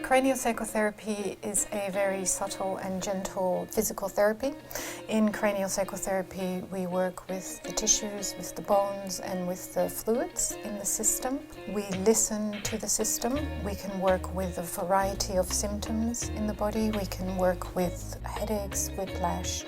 Craniosacral therapy is a very subtle and gentle physical therapy. In craniosacral therapy, we work with the tissues, with the bones, and with the fluids in the system. We listen to the system. We can work with a variety of symptoms in the body. We can work with headaches, whiplash,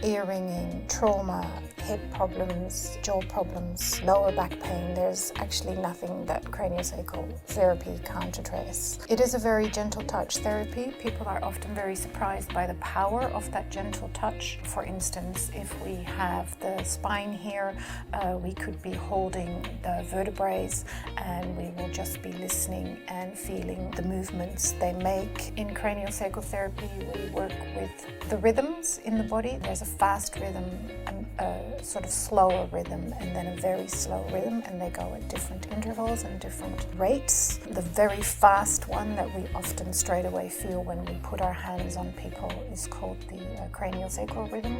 ear ringing, trauma, hip problems, jaw problems, lower back pain. There's actually nothing that craniosacral therapy can't address. It is a very gentle touch therapy. People are often very surprised by the power of that gentle touch. For instance, if we have the spine here, we could be holding the vertebrae and we will just be listening and feeling the movements they make. In craniosacral therapy, we work with the rhythms in the body. There's a fast rhythm, a sort of slower rhythm, and then a very slow rhythm, and they go at different intervals and different rates. The very fast one that we often straight away feel when we put our hands on people is called the craniosacral rhythm,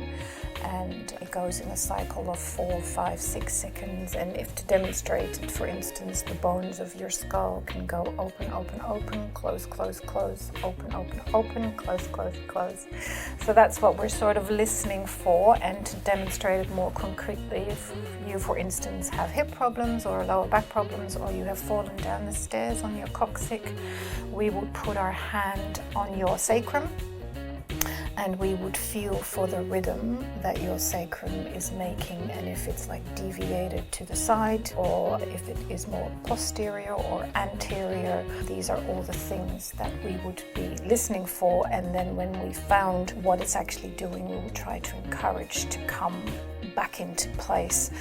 and it goes in a cycle of 4, 5, 6 seconds. And if to demonstrate it, for instance, the bones of your skull can go open, open, open, close, close, close, open, open, open, close, close, close. So that's what we're sort of listening for. And to demonstrate it more concretely, if you, for instance, have hip problems or lower back problems, or you have fallen down the stairs on your coccyx, we would put our hand on your sacrum and we would feel for the rhythm that your sacrum is making, and if it's like deviated to the side or if it is more posterior or anterior. These are all the things that we would be listening for, and then when we found what it's actually doing, we would try to encourage to come back into place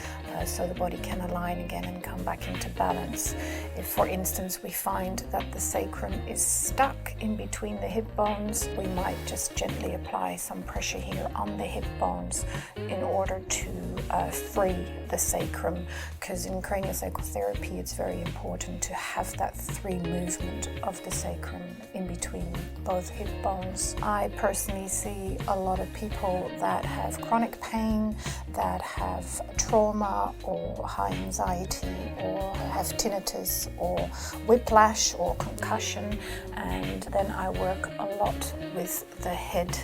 so the body can align again and come back into balance. If, for instance, we find that the sacrum is stuck in between the hip bones, we might just gently apply some pressure here on the hip bones in order to free the sacrum, because in craniosacral therapy it's very important to have that free movement of the sacrum in between both hip bones. I personally see a lot of people that have chronic pain, that have trauma or high anxiety, or have tinnitus or whiplash or concussion, and then I work a lot with the head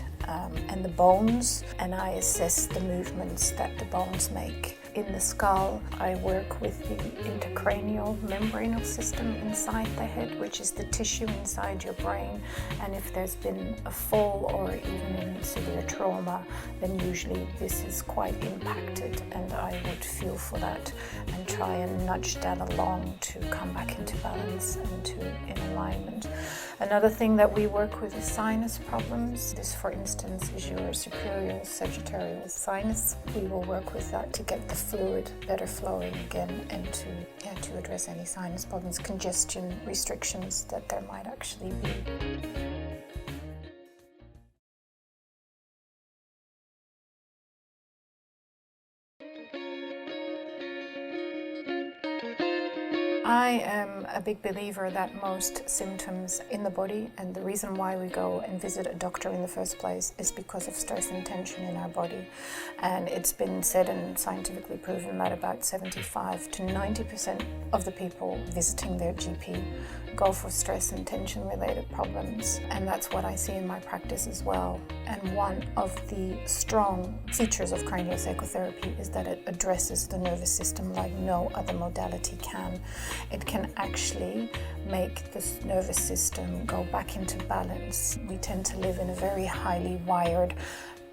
and the bones, and I assess the movements that the bones make. In the skull, I work with the intercranial membranal system inside the head, which is the tissue inside your brain, and if there's been a fall or even in severe trauma, then usually this is quite impacted, and I would feel for that and try and nudge that along to come back into balance and in alignment. Another thing that we work with is sinus problems. This, for instance, is your superior sagittarial sinus. We will work with that to get the fluid better flowing again, and to address any sinus problems, congestion, restrictions that there might actually be. I am a big believer that most symptoms in the body, and the reason why we go and visit a doctor in the first place, is because of stress and tension in our body. And it's been said and scientifically proven that about 75 to 90% of the people visiting their GP go for stress and tension related problems, and that's what I see in my practice as well. And one of the strong features of craniosacral therapy is that it addresses the nervous system like no other modality can. It can actually make the nervous system go back into balance. We tend to live in a very highly wired,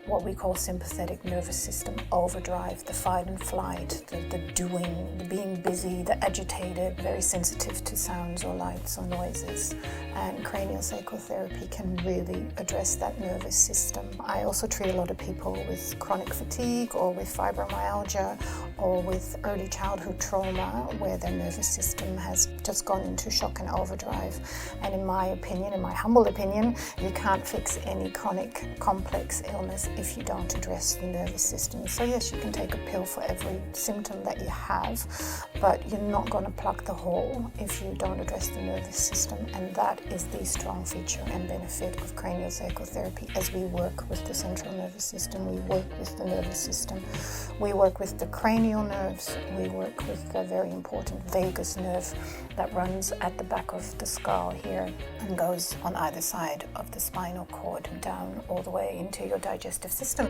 what we call sympathetic nervous system overdrive, the fight and flight, the doing, the being busy, the agitated, very sensitive to sounds or lights or noises. And craniosacral therapy can really address that nervous system. I also treat a lot of people with chronic fatigue or with fibromyalgia or with early childhood trauma where their nervous system has just gone into shock and overdrive. And in my opinion, in my humble opinion, you can't fix any chronic complex illness if you don't address the nervous system. So yes, you can take a pill for every symptom that you have, but you're not going to plug the hole if you don't address the nervous system, and that is the strong feature and benefit of craniosacral therapy. As we work with the central nervous system, we work with the nervous system, we work with the cranial nerves, we work with the very important vagus nerve that runs at the back of the skull here and goes on either side of the spinal cord down all the way into your digestive system.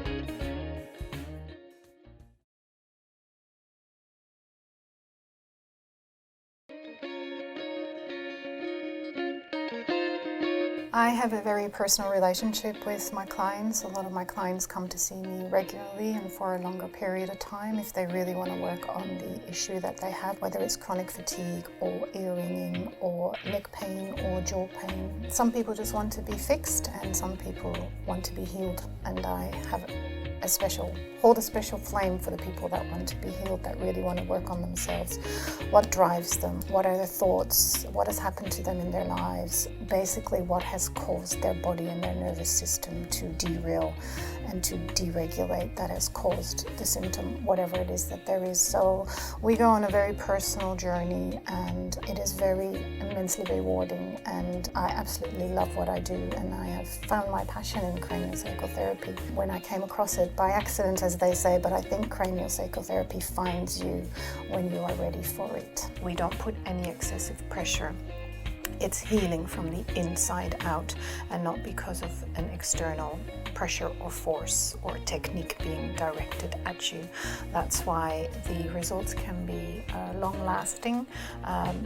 I have a very personal relationship with my clients. A lot of my clients come to see me regularly and for a longer period of time if they really want to work on the issue that they have, whether it's chronic fatigue or ear ringing or neck pain or jaw pain. Some people just want to be fixed and some people want to be healed, and I have hold a special flame for the people that want to be healed, that really want to work on themselves. What drives them? What are their thoughts? What has happened to them in their lives? Basically, what has caused their body and their nervous system to derail and to deregulate, that has caused the symptom, whatever it is that there is. So we go on a very personal journey, and it is very immensely rewarding, and I absolutely love what I do, and I have found my passion in craniosacral therapy when I came across it by accident, as they say, but I think craniosacral therapy finds you when you are ready for it. We don't put any excessive pressure. It's healing from the inside out, and not because of an external pressure or force or technique being directed at you. That's why the results can be long-lasting,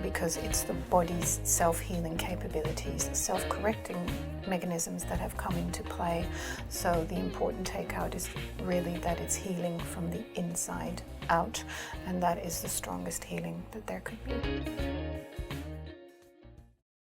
because it's the body's self-healing capabilities, self-correcting mechanisms that have come into play. So the important takeout is really that it's healing from the inside out, and that is the strongest healing that there could be.